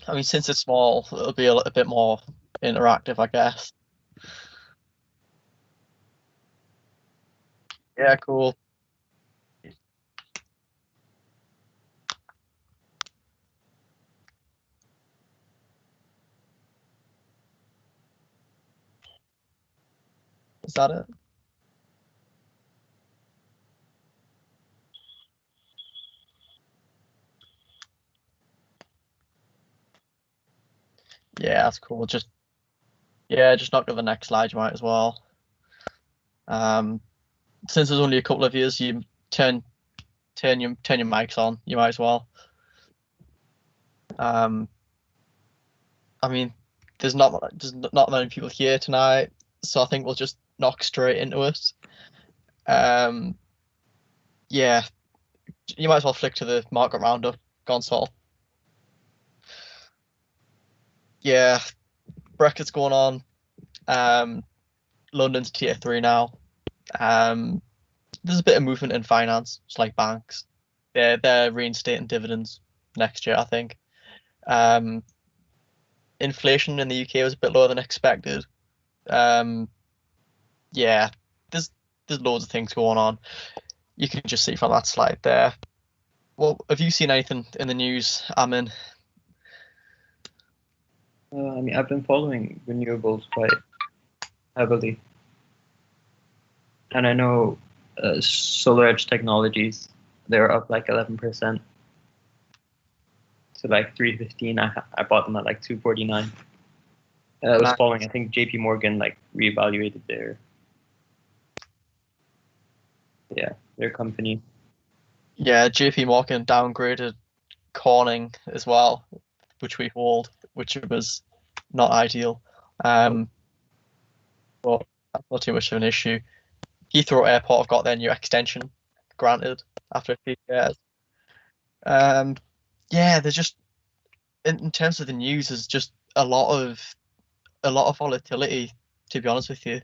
I mean, since it's small, it'll be a little bit more interactive, I guess. Yeah, cool. Is that it? Yeah, that's cool. Just knock to the next slide. You might as well. Since there's only a couple of years, you turn your mics on. You might as well. I mean, there's not many people here tonight, so I think we'll just knock straight into it. Yeah, you might as well flick to the market roundup console. Yeah, Brexit's going on. London's tier 3 now. There's a bit of movement in finance. It's like banks. They're reinstating dividends next year, I think. Inflation in the UK was a bit lower than expected. Yeah, there's loads of things going on. You can just see from that slide there. Well, have you seen anything in the news, Amin? I mean, I've been following renewables quite heavily, and I know Solar Edge Technologies, they're up like 11%. So like 315, I bought them at like 249. I was following, I think JP Morgan like reevaluated their company. Yeah, JP Morgan downgraded Corning as well, which we hold, which was not ideal. But that's not too much of an issue. Heathrow Airport have got their new extension granted after a few years. Yeah, there's just in terms of the news, there's just a lot of volatility, to be honest with you.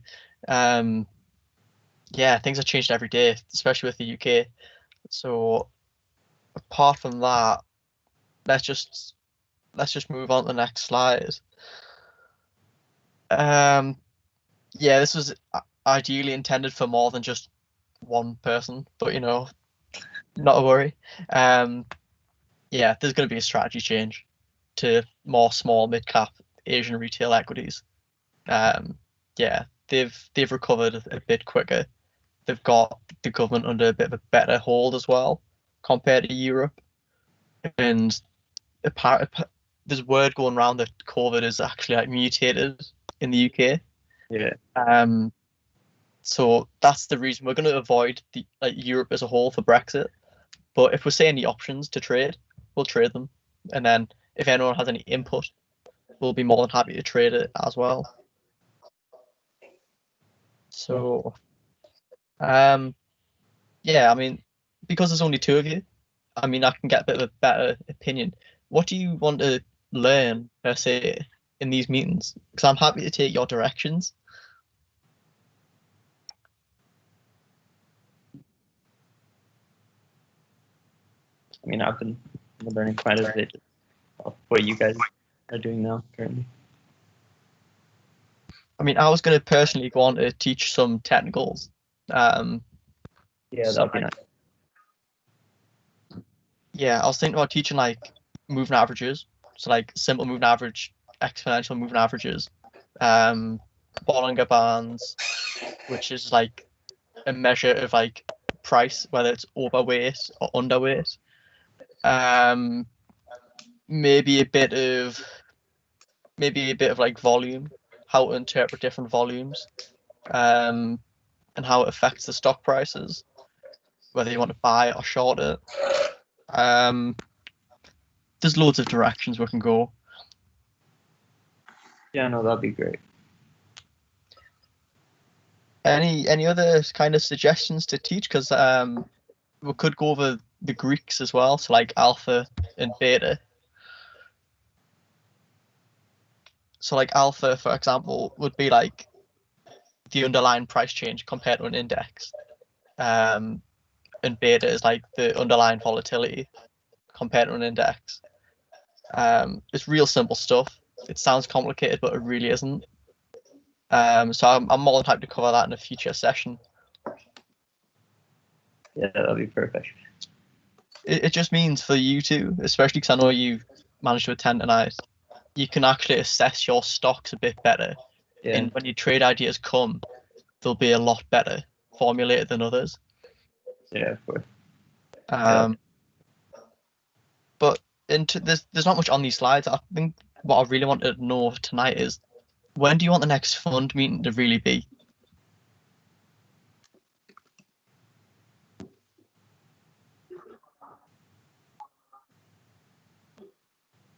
Yeah, things have changed every day, especially with the UK. So apart from that, let's just move on to the next slide. Yeah, this was ideally intended for more than just one person, but not to worry. Yeah, there's going to be a strategy change to more small mid-cap Asian retail equities. Yeah, they've recovered a bit quicker. They've got the government under a bit of a better hold as well compared to Europe. And there's word going around that COVID is actually like mutated in the UK. Yeah. So that's the reason we're going to avoid Europe as a whole for Brexit. But if we're saying the options to trade, we'll trade them. And then if anyone has any input, we'll be more than happy to trade it as well. So, yeah, I mean, because there's only two of you, I mean, I can get a bit of a better opinion. What do you want to learn, per se, in these meetings? Because I'm happy to take your directions. I mean, I've been learning quite a bit of what you guys are doing now currently. I mean, I was going to personally go on to teach some technicals. Yeah, that'd be nice. Yeah, I was thinking about teaching like moving averages, so like simple moving average, exponential moving averages, Bollinger Bands, which is like a measure of like price, whether it's overweight or underweight. Maybe a bit of like volume, how to interpret different volumes, and how it affects the stock prices, whether you want to buy or short it. There's loads of directions we can go. Yeah, no, that'd be great. Any other kind of suggestions to teach? Because we could go over the Greeks as well, so like alpha and beta. So like alpha, for example, would be like the underlying price change compared to an index. And beta is like the underlying volatility compared to an index. It's real simple stuff. It sounds complicated, but it really isn't. So I'm more than happy to cover that in a future session. Yeah, that'll be perfect. It just means for you two, especially because I know you managed to attend tonight, you can actually assess your stocks a bit better. Yeah. And when your trade ideas come, they'll be a lot better formulated than others. Yeah, of course. But there's not much on these slides. I think what I really wanted to know tonight is, when do you want the next fund meeting to really be?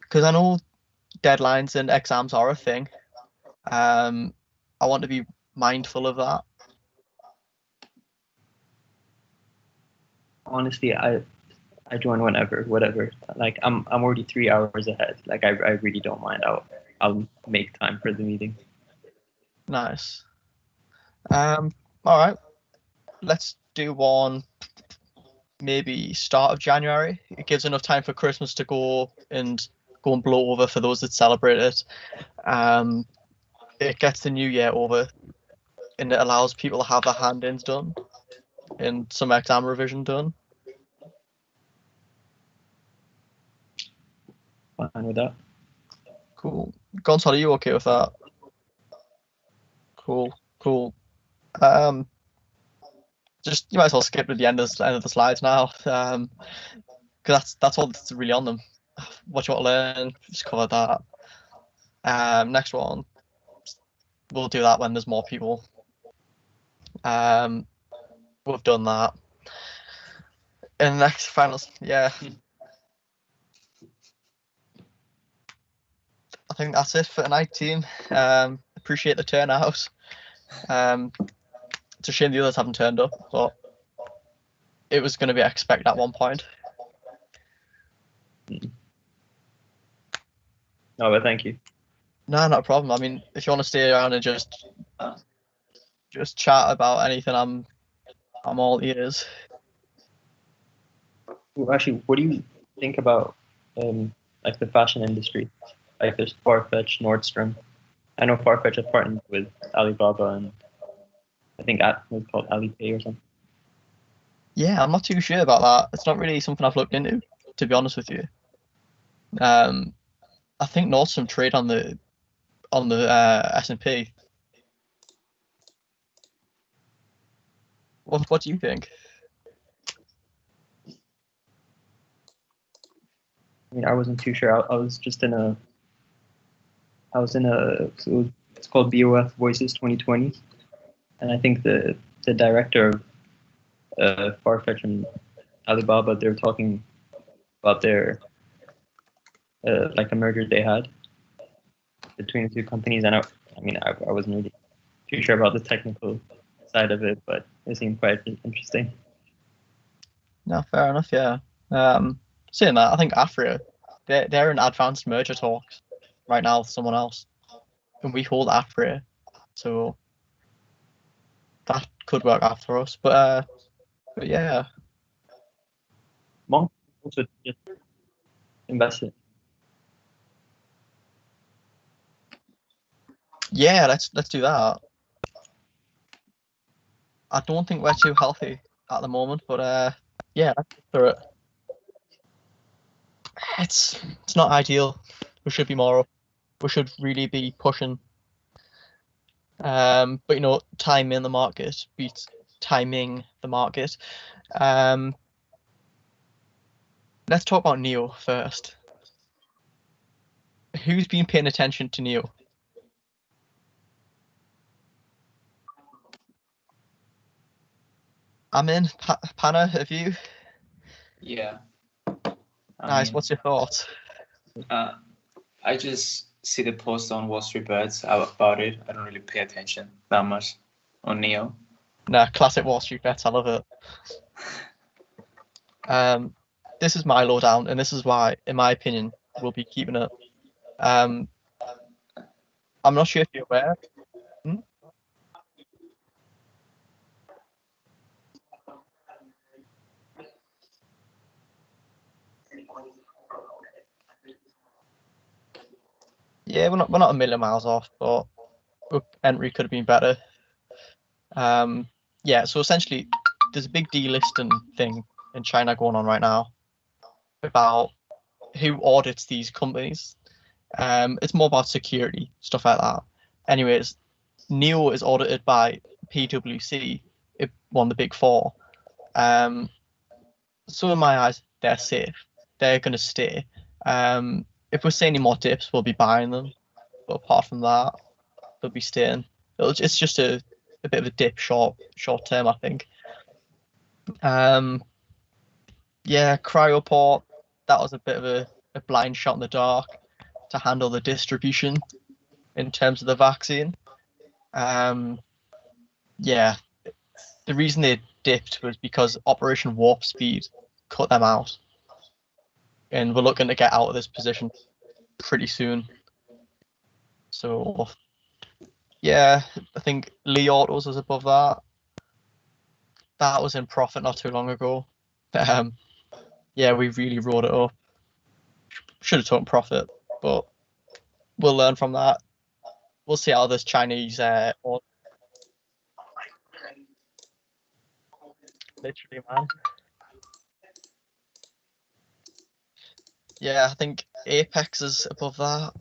Because I know deadlines and exams are a thing. I want to be mindful of that. Honestly, I join whatever. Like I'm already 3 hours ahead. Like I really don't mind. I'll make time for the meeting. Nice. All right. Let's do one maybe start of January. It gives enough time for Christmas to go and blow over for those that celebrate it. It gets the new year over, and it allows people to have their hand-ins done and some exam revision done. Fine with that. Cool. Gonzalo, are you okay with that? Cool. Just you might as well skip to the end of the slides now, because that's all that's really on them. What you want to learn, just cover that. Next one, we'll do that when there's more people. We've done that. And the next finals, yeah. I think that's it for tonight, team. Appreciate the turnout. It's a shame the others haven't turned up, but it was going to be expected at one point. No, but thank you. No, not a problem. I mean, if you want to stay around and just chat about anything, I'm all ears. Well, actually, what do you think about like the fashion industry? Like there's Farfetch, Nordstrom. I know Farfetch is partnered with Alibaba, and I think was called Alipay or something. Yeah, I'm not too sure about that. It's not really something I've looked into, to be honest with you. I think Nordstrom trade on the S&P. What do you think? I mean, I wasn't too sure. I was just in a. So it's called BOF Voices 2020, and I think the director of Farfetch and Alibaba, they're talking about their like a merger they had between the two companies, and I wasn't really too sure about the technical side of it, but it seemed quite interesting. No, fair enough. Yeah. Saying that, I think Afria, they're in advanced merger talks right now with someone else, and we hold Afria, so that could work out for us. But yeah. Monk also just invested. Yeah, let's do that. I don't think we're too healthy at the moment, but yeah, let's get through it. It's not ideal. We should be more up. We should really be pushing. But you know, timing the market beats timing the market. Let's talk about Neo first. Who's been paying attention to Neo? I'm in. Panna, have you? Yeah. Nice. What's your thoughts? I just see the post on Wall Street Bets about it. I don't really pay attention that much on Neo. Nah, classic Wall Street Bets. I love it. This is my lowdown, and this is why, in my opinion, we'll be keeping it. I'm not sure if you're aware. Yeah, we're not a million miles off, but entry could have been better. Yeah, so essentially, there's a big delisting thing in China going on right now about who audits these companies. It's more about security, stuff like that. Anyways, NEO is audited by PwC, one of the big four. So in my eyes, they're safe. They're going to stay. If we see any more dips, we'll be buying them. But apart from that, they'll be staying. It's just a bit of a dip short term, I think. Yeah, Cryoport, that was a bit of a blind shot in the dark to handle the distribution in terms of the vaccine. Yeah, the reason they dipped was because Operation Warp Speed cut them out. And we're looking to get out of this position pretty soon. So, yeah, I think Li Autos was above that. That was in profit not too long ago. Yeah, we really rode it up. Should have taken profit, but we'll learn from that. We'll see how this Chinese literally, man. Yeah, I think Apex is above that.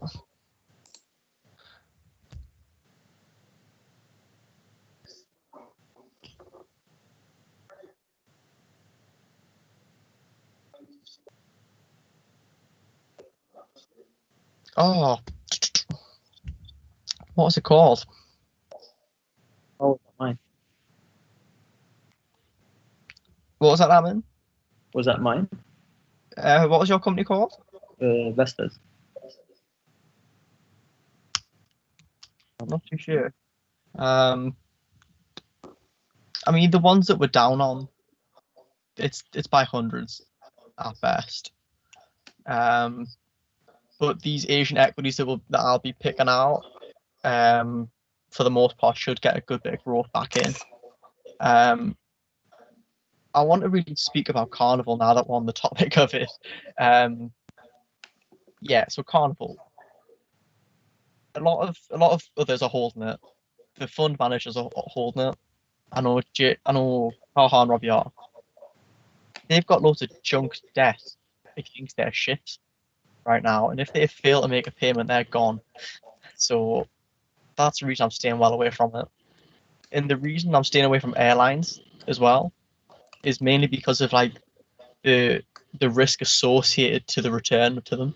Oh, what was it called? Oh, mine. What was that, Amin? Was that mine? What was your company called? Vestas. I'm not too sure. I mean, the ones that we're down on, it's by hundreds at best. But these Asian equities that I'll be picking out, for the most part, should get a good bit of growth back in. I want to really speak about Carnival now that we're on the topic of it. Yeah, so Carnival. A lot of others are holding it. The fund managers are holding it. I know Haha and Robbie are. They've got loads of junk debt against their ships right now, and if they fail to make a payment, they're gone. So that's the reason I'm staying well away from it. And the reason I'm staying away from airlines as well is mainly because of like the risk associated to the return to them.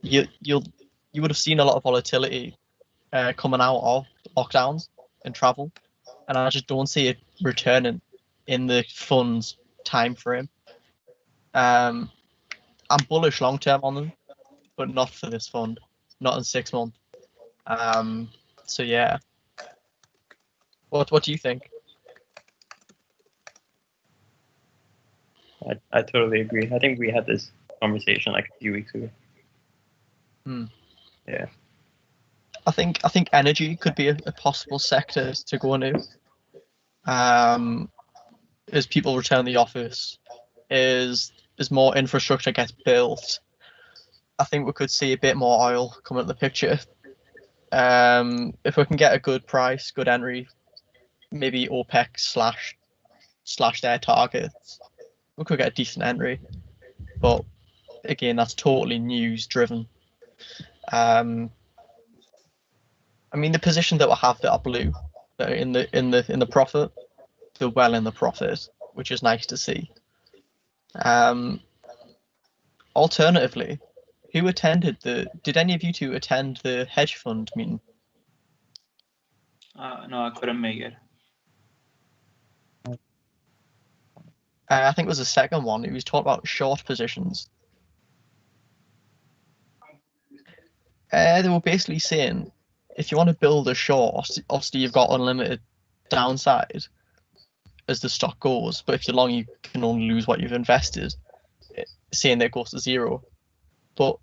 You would have seen a lot of volatility coming out of lockdowns and travel, and I just don't see it returning in the fund's time frame. I'm bullish long term on them, but not for this fund, not in 6 months. So yeah, what do you think? I totally agree. I think we had this conversation like a few weeks ago. Yeah. I think energy could be a possible sector to go into. As people return to the office, as more infrastructure gets built, I think we could see a bit more oil come into the picture. If we can get a good price, good entry, maybe OPEC slash their targets, we could get a decent entry. But again, that's totally news driven. I mean, the position that we have that are blue, that are in the profit, they're well in the profit, which is nice to see. Alternatively, who attended did any of you two attend the hedge fund meeting? No, I couldn't make it. I think it was the second one. He was talking about short positions. They were basically saying, if you want to build a short, obviously you've got unlimited downside as the stock goes, but if you're long, you can only lose what you've invested, saying that it goes to zero. But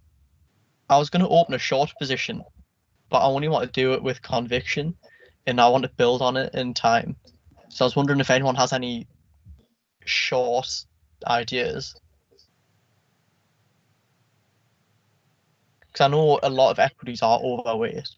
I was going to open a short position, but I only want to do it with conviction, and I want to build on it in time. So I was wondering if anyone has any short ideas. Because I know a lot of equities are overweight.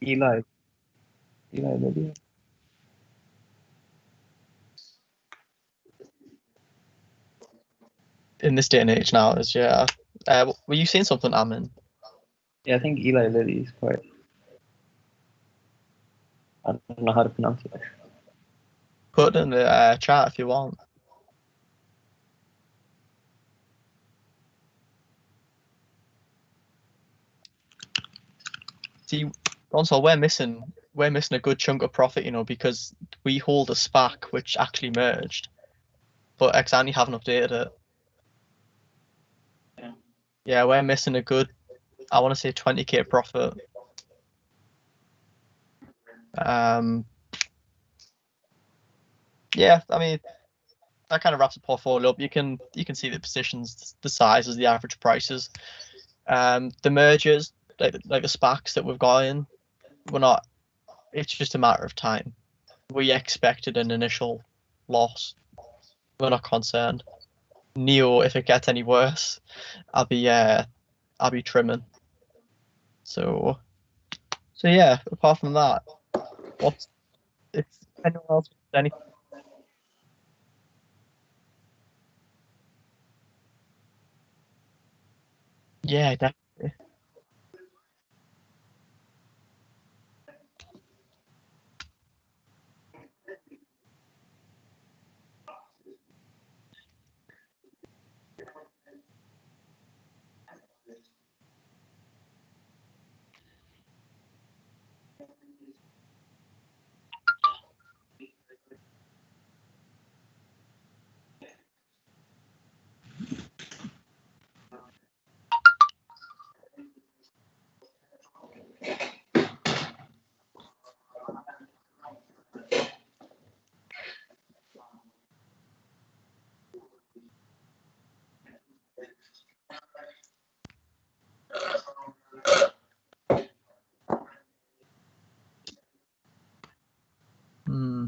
Eli Lilly. In this day and age now, is yeah. Were you saying something, Amin? Yeah, I think Eli Lilly is quite. I don't know how to pronounce it. Put it in the chat if you want. See, also we're missing a good chunk of profit, you know, because we hold a SPAC which actually merged, but Exani haven't updated it. Yeah. Yeah, we're missing a good, I want to say 20k profit. Yeah, I mean that kind of wraps the portfolio up. You can see the positions, the sizes, the average prices. The mergers, like the SPACs that we've got in, we're not. It's just a matter of time. We expected an initial loss. We're not concerned. Neo, if it gets any worse, I'll be trimming. So yeah. Apart from that, what's if anyone else any? Yeah, definitely. Hmm.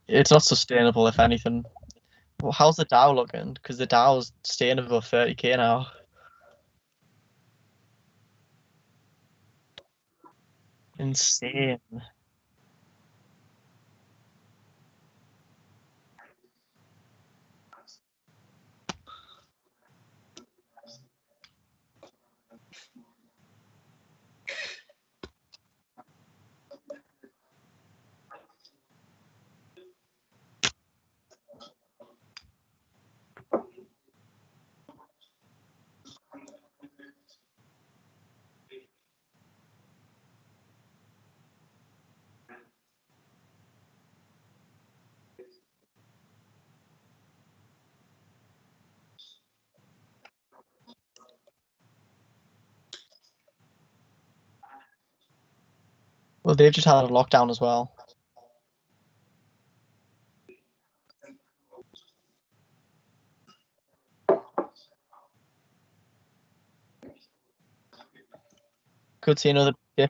It's not sustainable, if anything. Well, how's the Dow looking? Because the Dow's staying above 30k now. Insane. Well, they've just had a lockdown as well. Could see another dip.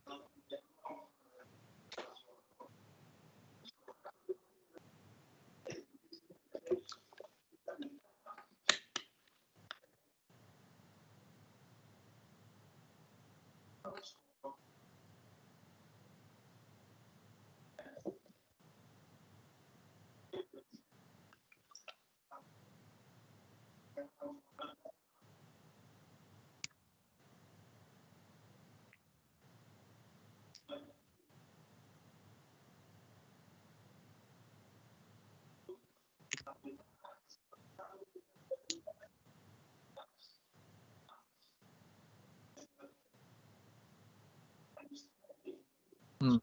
Hmm.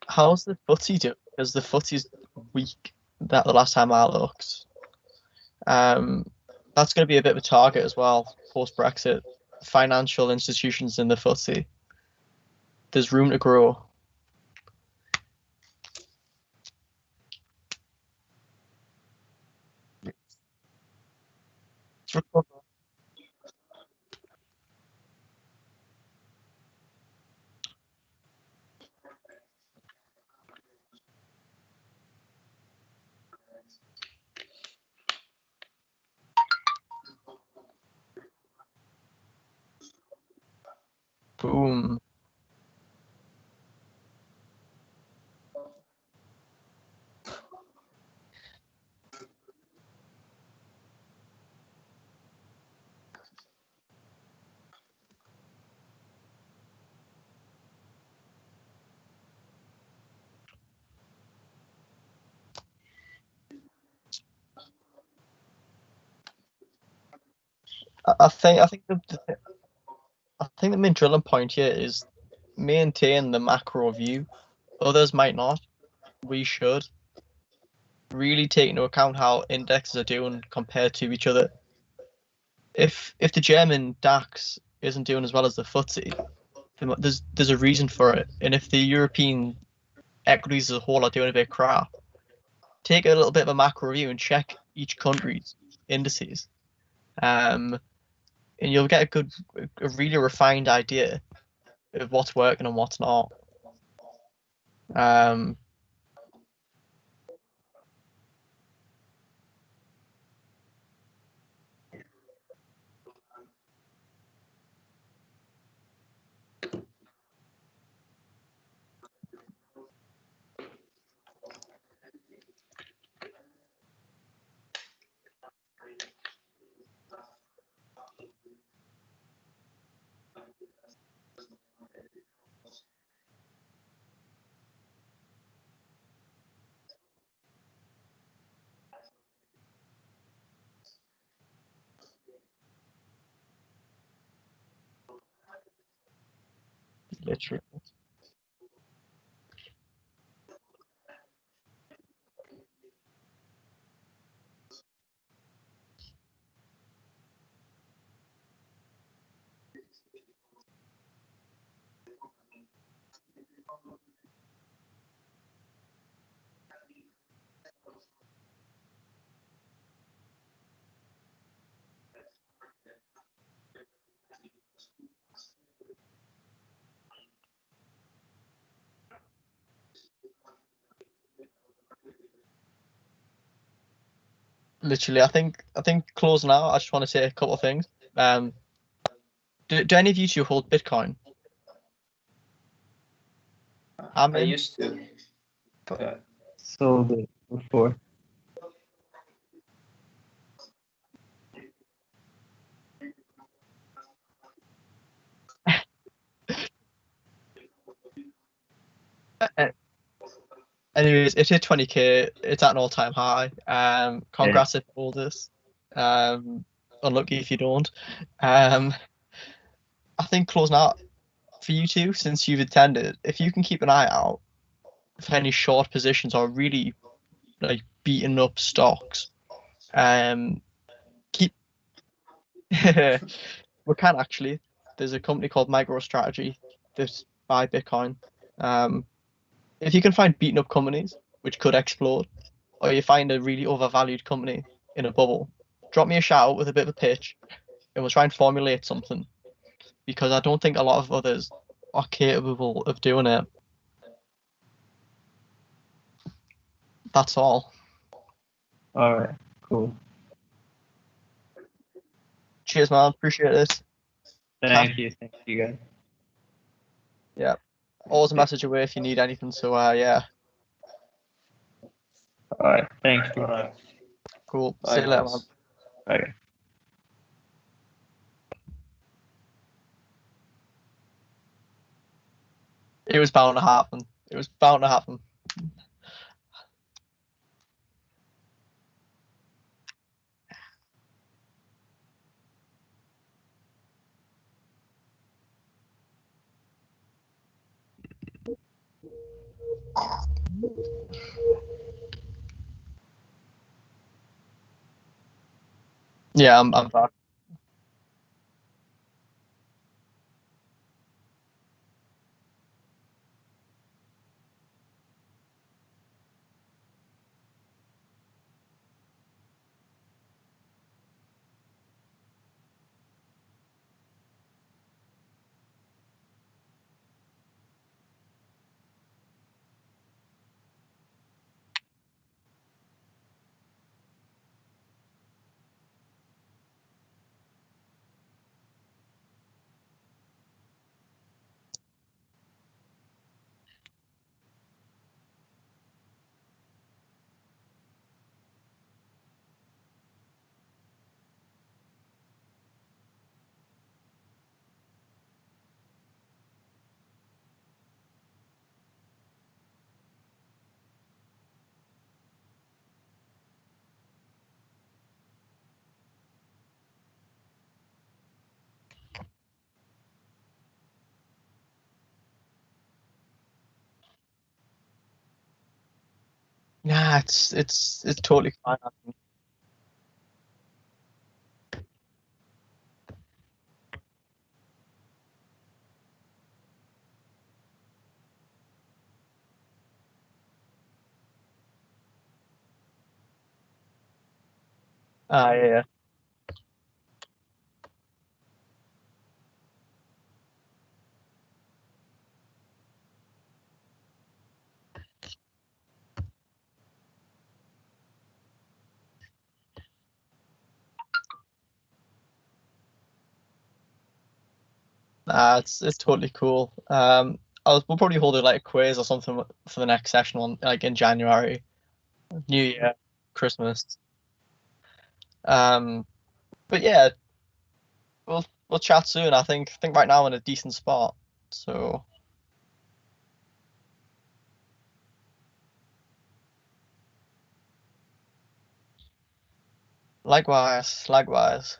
How's the FTSE doing? Because the FTSE's weak. That the last time I looked. That's going to be a bit of a target as well post Brexit. Financial institutions in the FTSE. There's room to grow. Boom. I think the main drilling point here is maintain the macro view. Others might not. We should really take into account how indexes are doing compared to each other. If the German DAX isn't doing as well as the FTSE, then there's a reason for it. And if the European equities as a whole are doing a bit crap, take a little bit of a macro review and check each country's indices. And you'll get a really refined idea of what's working and what's not. Literally. Literally, I think closing out, I just want to say a couple of things. Do any of you two hold Bitcoin? I used to. But Sold it before. Anyways, it hit 20K. It's at an all-time high. Congrats if you hold this. Unlucky if you don't. I think closing out for you two, since you've attended, if you can keep an eye out for any short positions or really like beaten up stocks, keep. We can actually. There's a company called MicroStrategy that buy Bitcoin. If you can find beaten up companies which could explode, or you find a really overvalued company in a bubble, drop me a shout with a bit of a pitch, and we'll try and formulate something. Because I don't think a lot of others are capable of doing it. That's all. All right, cool. Cheers, man. Appreciate it. Thank you guys. Yeah. Always a message away if you need anything. So yeah. All right, thanks. All right. Cool. Bye, See you later, guys. man. Okay. It was bound to happen. It was bound to happen. Yeah, I'm back. Nah, it's totally fine. Yeah. Nah, it's totally cool. We'll probably hold it like a quiz or something for the next session on like in January, New Year, Christmas. But yeah, we'll chat soon. I think right now I'm in a decent spot. So likewise.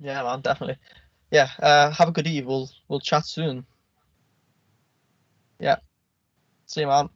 Yeah, man, definitely. Yeah. Have a good eve. We'll chat soon. Yeah. See you, man.